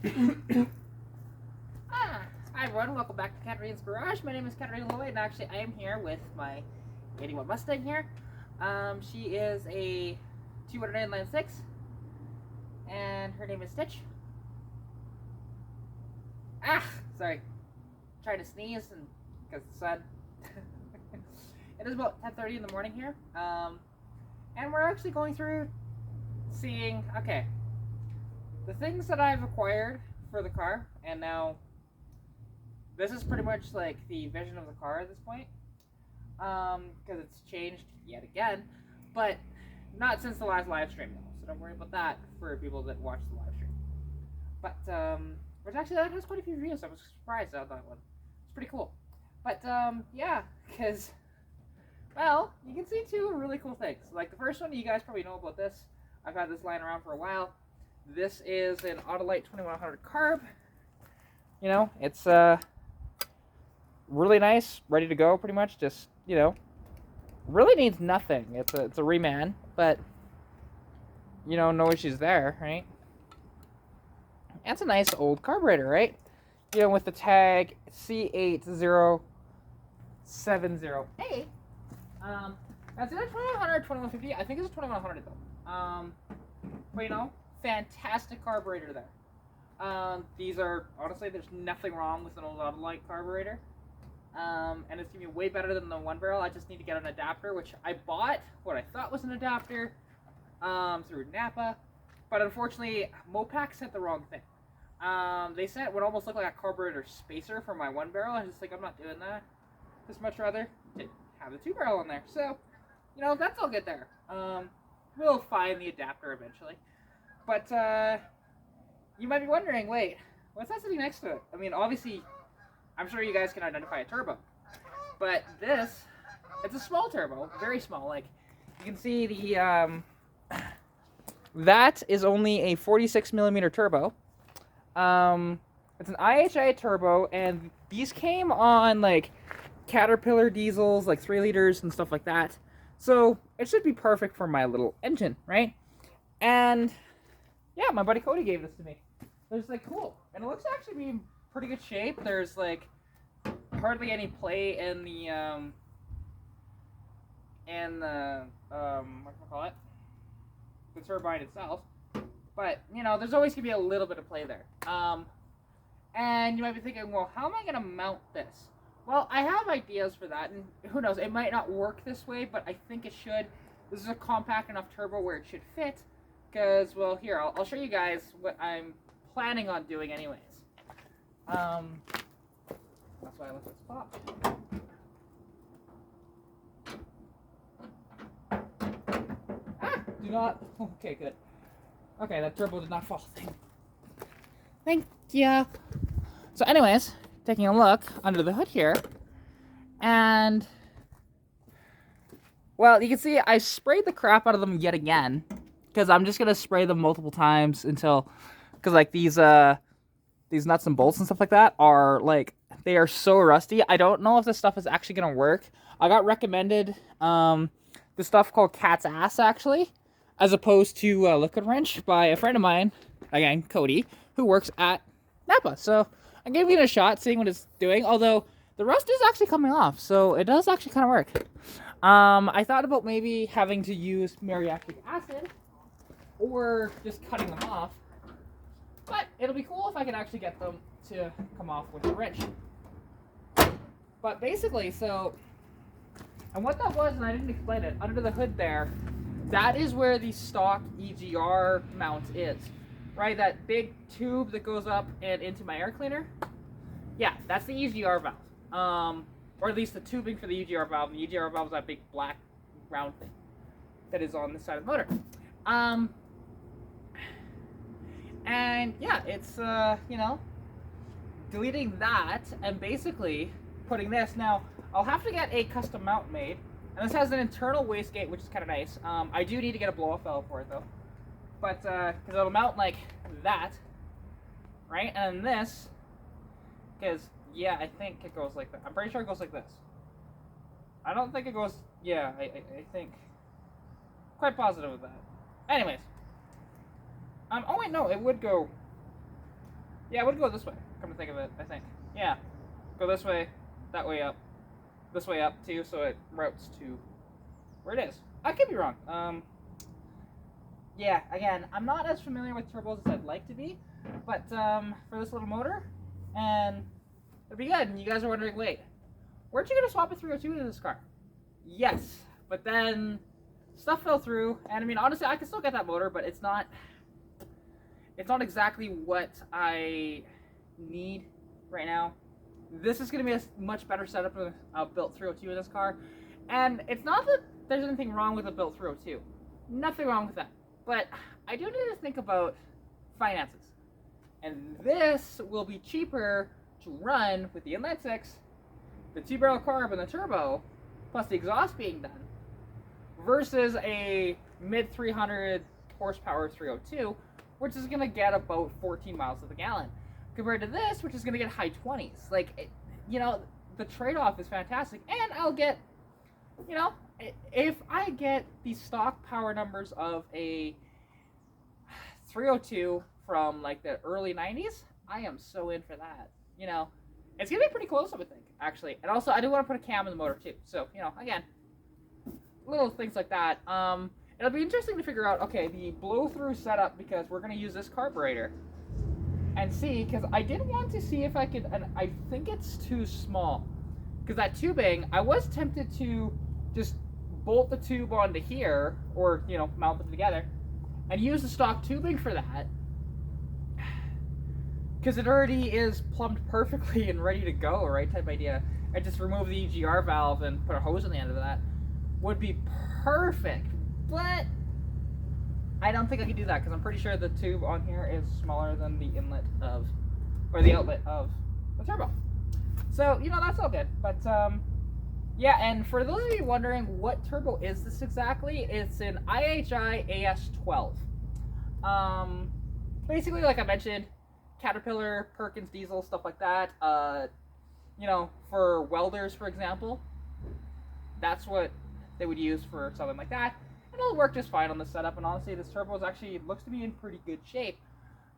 Hi everyone, welcome back to Katarina's Garage. My name is Katarina Lloyd, and actually I am here with my 81 Mustang here. She is a 200 inline 6, and her name is Stitch. Sorry. Trying to sneeze and because the sun. It is about 10:30 in the morning here, and we're actually going through seeing, okay, the things that I've acquired for the car, and now this is pretty much like the vision of the car at this point, because it's changed yet again, but not since the last live stream though, so don't worry about that for people that watch the live stream. But which actually that has quite a few views. I was surprised at that one. It's pretty cool. But yeah, because, well, you can see two really cool things. Like the first one, you guys probably know about this. I've had this lying around for a while. This is an Autolite 2100 Carb. You know, it's really nice, ready to go pretty much. Just, you know, really needs nothing. It's a reman, but, you know, no issues there, right? That's a nice old carburetor, right? You know, with the tag C8070A. That's either 2100 or 2150. I think it's a 2100 though. But you know, fantastic carburetor there. These are, honestly, there's nothing wrong with an old Autolite carburetor. And it's gonna be way better than the one barrel. I just need to get an adapter, which I bought what I thought was an adapter through Napa, but unfortunately Mopac sent the wrong thing. They sent what almost looked like a carburetor spacer for my one barrel. I was just like, I'm not doing that. Just much rather to have the two barrel in there. So, you know, that's all good there. We'll find the adapter eventually. But you might be wondering, wait, what's that sitting next to it? I mean, obviously, I'm sure you guys can identify a turbo. But this, it's a small turbo, very small. Like, you can see the, that is only a 46 millimeter turbo. It's an IHI turbo, and these came on, like, Caterpillar diesels, like 3 liters and stuff like that. So, it should be perfect for my little engine, right? And, yeah, my buddy Cody gave this to me. So it's like, cool. And it looks to actually be in pretty good shape. There's, like, hardly any play in the, whatchamacallit? The turbine itself. But, you know, there's always going to be a little bit of play there. And you might be thinking, well, how am I going to mount this? Well, I have ideas for that, and who knows, it might not work this way, but I think it should. This is a compact enough turbo where it should fit, because, well, here, I'll show you guys what I'm planning on doing anyways. That's why I left this pop. Do not, okay, good. Okay, that turbo did not fall. Thank you. So anyways, taking a look under the hood here, and, well, you can see I sprayed the crap out of them yet again, because I'm just going to spray them multiple times until, because, like, these nuts and bolts and stuff like that are, like, they are so rusty. I don't know if this stuff is actually going to work. I got recommended this stuff called Cat's Ass, actually, as opposed to Liquid Wrench by a friend of mine, again, Cody, who works at Napa. So I'm giving it a shot, seeing what it's doing, although the rust is actually coming off, so it does actually kind of work. I thought about maybe having to use muriatic acid or just cutting them off, but it'll be cool if I can actually get them to come off with a wrench. But basically, so, and what that was, and I didn't explain it, under the hood there, that is where the stock EGR mount is, right? That big tube that goes up and into my air cleaner. Yeah, that's the EGR valve, or at least the tubing for the EGR valve. The EGR valve is that big black round thing that is on the side of the motor. And yeah, it's you know, deleting that and basically putting this. Now, I'll have to get a custom mount made. And this has an internal wastegate, which is kind of nice. I do need to get a blow-off valve for it, though. But, because it'll mount like that, right? And this, because, yeah, I think it goes like that. I'm pretty sure it goes like this. I don't think it goes, yeah, I think, quite positive of that. Anyways. Oh wait, no, it would go Yeah, I would go this way, come to think of it, I think. Yeah, go this way, that way up, this way up too, so it routes to where it is. I could be wrong. Yeah, again, I'm not as familiar with turbos as I'd like to be, but for this little motor, and it'd be good. And you guys are wondering, wait, weren't you going to swap a 302 into this car? Yes, but then stuff fell through, and I mean, honestly, I can still get that motor, but it's not exactly what I need right now. This is going to be a much better setup than a built 302 in this car, and it's not that there's anything wrong with a built 302. Nothing wrong with that. But I do need to think about finances. And this will be cheaper to run with the inline 6, the 2-barrel carb and the turbo, plus the exhaust being done, versus a mid 300 horsepower 302, which is going to get about 14 miles to the gallon, compared to this, which is going to get high 20s. Like, you know, the trade-off is fantastic. And I'll get, you know, if I get the stock power numbers of a 302 from like the early 90s, I am so in for that. You know, it's gonna be pretty close, I would think, actually. And also, I do want to put a cam in the motor too. So, you know, again, little things like that. It'll be interesting to figure out, okay, the blow-through setup, because we're gonna use this carburetor and see, because I did want to see if I could, and I think it's too small, because that tubing, I was tempted to just bolt the tube onto here, or, you know, mount them together, and use the stock tubing for that, because it already is plumbed perfectly and ready to go, right, type idea. I just remove the Egr valve and put a hose on the end of that. Would be perfect, but I don't think I can do that, because I'm pretty sure the tube on here is smaller than the inlet of, or the outlet of the turbo. So, you know, that's all good, but, yeah, and for those of you wondering what turbo is this exactly, it's an IHI AS12. Basically, like I mentioned, Caterpillar, Perkins diesel, stuff like that. You know, for welders, for example, that's what they would use for something like that. And it'll work just fine on the setup, and honestly, this turbo is actually, looks to be in pretty good shape.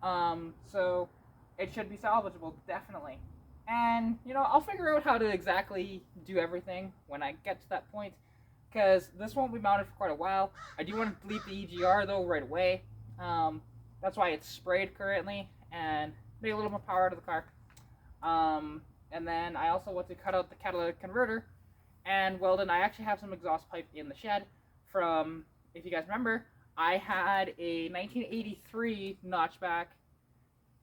So it should be salvageable, definitely. And, you know, I'll figure out how to exactly do everything when I get to that point, because this won't be mounted for quite a while. I do want to delete the EGR, though, right away. That's why it's sprayed currently, and make a little more power out of the car. And then I also want to cut out the catalytic converter and weld in. I actually have some exhaust pipe in the shed from, if you guys remember, I had a 1983 notchback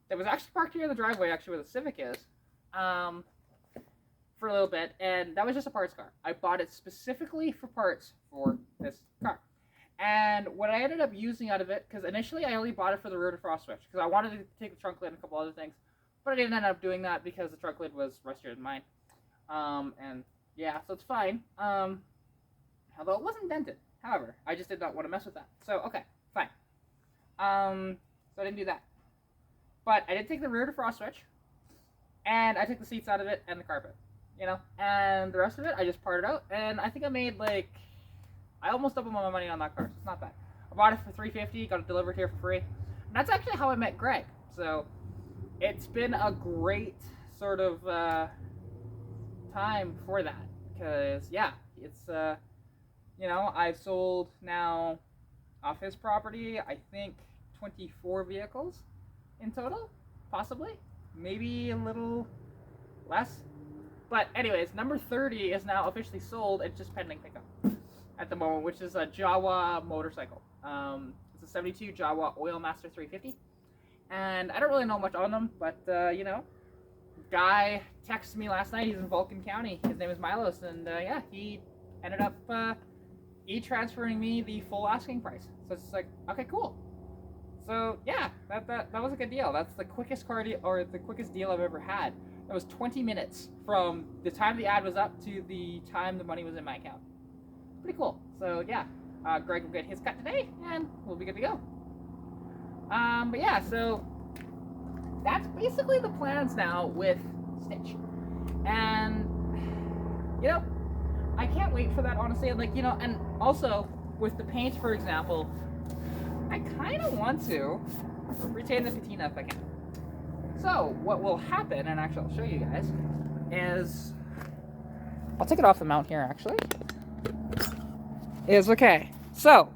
that was actually parked here in the driveway, actually where the Civic is, for a little bit, and that was just a parts car. I bought it specifically for parts for this car. And what I ended up using out of it, because initially I only bought it for the rear defrost switch, because I wanted to take the trunk lid and a couple other things, but I didn't end up doing that because the trunk lid was rustier than mine. And yeah, so it's fine. Although it wasn't dented. However, I just did not want to mess with that. So, okay, fine. So I didn't do that. But I did take the rear defrost switch, and I took the seats out of it and the carpet, you know, and the rest of it I just parted out, and I think I made like, I almost doubled my money on that car, so it's not bad. I bought it for $350, got it delivered here for free, and that's actually how I met Greg. So it's been a great sort of time for that, because yeah, it's you know, I've sold now off his property, I think 24 vehicles in total, possibly, maybe a little less, but anyways, number 30 is now officially sold. It's just pending pickup at the moment, which is a Jawa motorcycle. It's a 72 Jawa Oil Master 350, and I don't really know much on them, but you know, guy texted me last night. He's in Vulcan County. His name is Milos, and yeah, he ended up e-transferring me the full asking price. So it's like, okay, cool. So yeah, that was a good deal. That's the quickest car deal, or the quickest deal I've ever had. It was 20 minutes from the time the ad was up to the time the money was in my account. Pretty cool. So yeah, Greg will get his cut today, and we'll be good to go. But yeah, so that's basically the plans now with Stitch. And you know, I can't wait for that, honestly. Like, you know, and also with the paint, for example, I kind of want to retain the patina if I can. So what will happen, and actually I'll show you guys, is I'll take it off the mount here actually. Is okay. So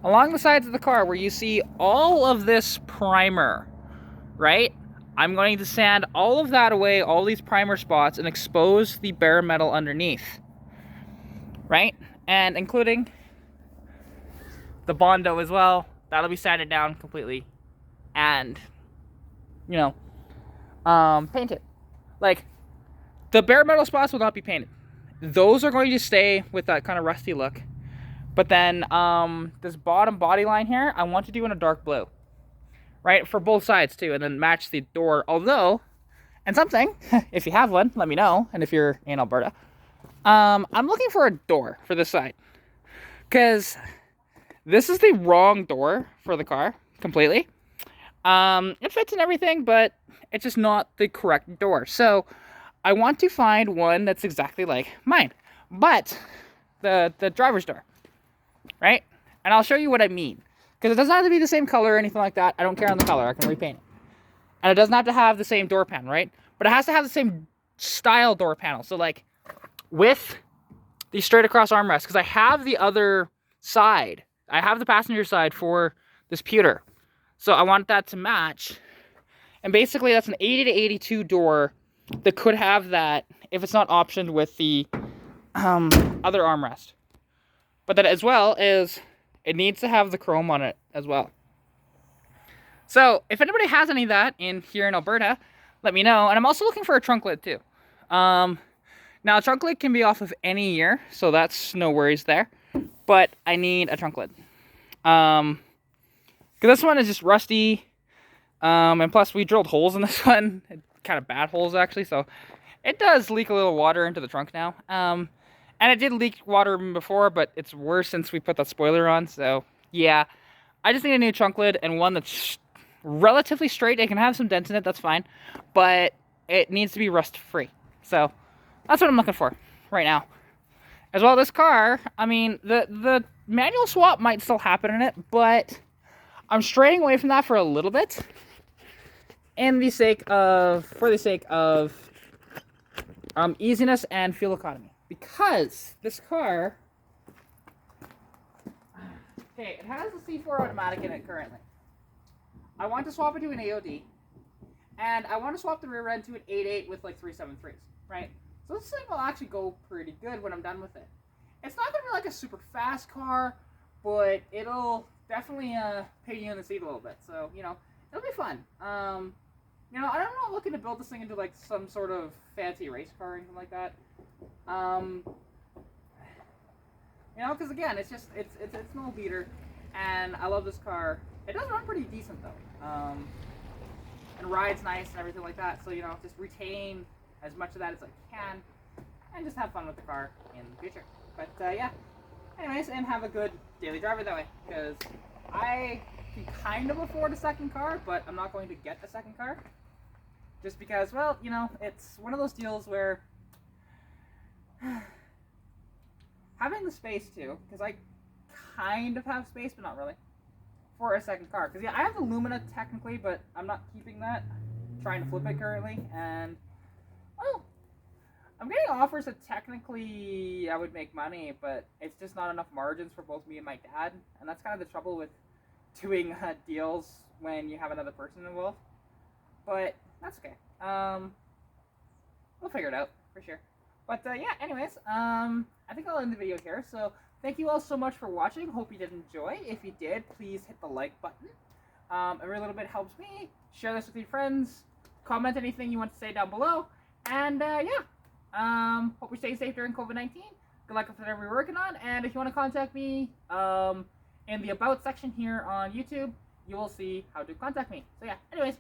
along the sides of the car where you see all of this primer, right? I'm going to sand all of that away, all these primer spots, and expose the bare metal underneath, right? And including the Bondo as well. That'll be sanded down completely and, you know, painted. Like, the bare metal spots will not be painted. Those are going to stay with that kind of rusty look. But then this bottom body line here, I want to do in a dark blue. Right, for both sides too, and then match the door. Although, and something, if you have one, let me know. And if you're in Alberta, I'm looking for a door for this side, because this is the wrong door for the car completely. It fits and everything, but it's just not the correct door. So I want to find one that's exactly like mine, but the driver's door, right? And I'll show you what I mean. Because it doesn't have to be the same color or anything like that. I don't care on the color. I can repaint it. And it doesn't have to have the same door panel, right? But it has to have the same style door panel. So, like, with the straight across armrest. Because I have the other side. I have the passenger side for this pewter. So I want that to match. And basically, that's an 80 to 82 door that could have that if it's not optioned with the other armrest. But that as well is... it needs to have the chrome on it as well. So, if anybody has any of that here in Alberta, let me know. And I'm also looking for a trunk lid too. Now, a trunk lid can be off of any year, so that's no worries there. But I need a trunk lid. Because this one is just rusty. And plus, we drilled holes in this one. Kind of bad holes, actually. So, it does leak a little water into the trunk now. And it did leak water before, but it's worse since we put that spoiler on. So, yeah. I just need a new trunk lid and one that's relatively straight. It can have some dents in it, that's fine. But it needs to be rust-free. So, that's what I'm looking for right now. As well, this car, I mean, the manual swap might still happen in it, but I'm straying away from that for a little bit. For the sake of easiness and fuel economy. Because this car, okay, it has a C4 automatic in it currently. I want to swap it to an AOD, and I want to swap the rear end to an 8.8 with like 373s, right? So this thing will actually go pretty good when I'm done with it. It's not going to be like a super fast car, but it'll definitely pay you in the seat a little bit. So, you know, it'll be fun. You know, I'm not looking to build this thing into like some sort of fancy race car or anything like that. You know, because again, it's no beater, and I love this car. It does run pretty decent though, and rides nice and everything like that. So, you know, just retain as much of that as I can, and just have fun with the car in the future. But yeah, anyways, and have a good daily driver that way, because I can kind of afford a second car, but I'm not going to get a second car, just because, well, you know, it's one of those deals where having the space too, because I kind of have space, but not really, for a second car. Because yeah, I have the Lumina technically, but I'm not keeping that. I'm trying to flip it currently, and well, I'm getting offers that technically I would make money, but it's just not enough margins for both me and my dad, and that's kind of the trouble with doing deals when you have another person involved. But that's okay. We'll figure it out for sure. But yeah, anyways, I think I'll end the video here. So thank you all so much for watching. Hope you did enjoy. If you did, please hit the like button. Every little bit helps me. Share this with your friends. Comment anything you want to say down below. And yeah, hope you're staying safe during COVID-19. Good luck with whatever you're working on. And if you want to contact me, in the About section here on YouTube, you will see how to contact me. So yeah, anyways,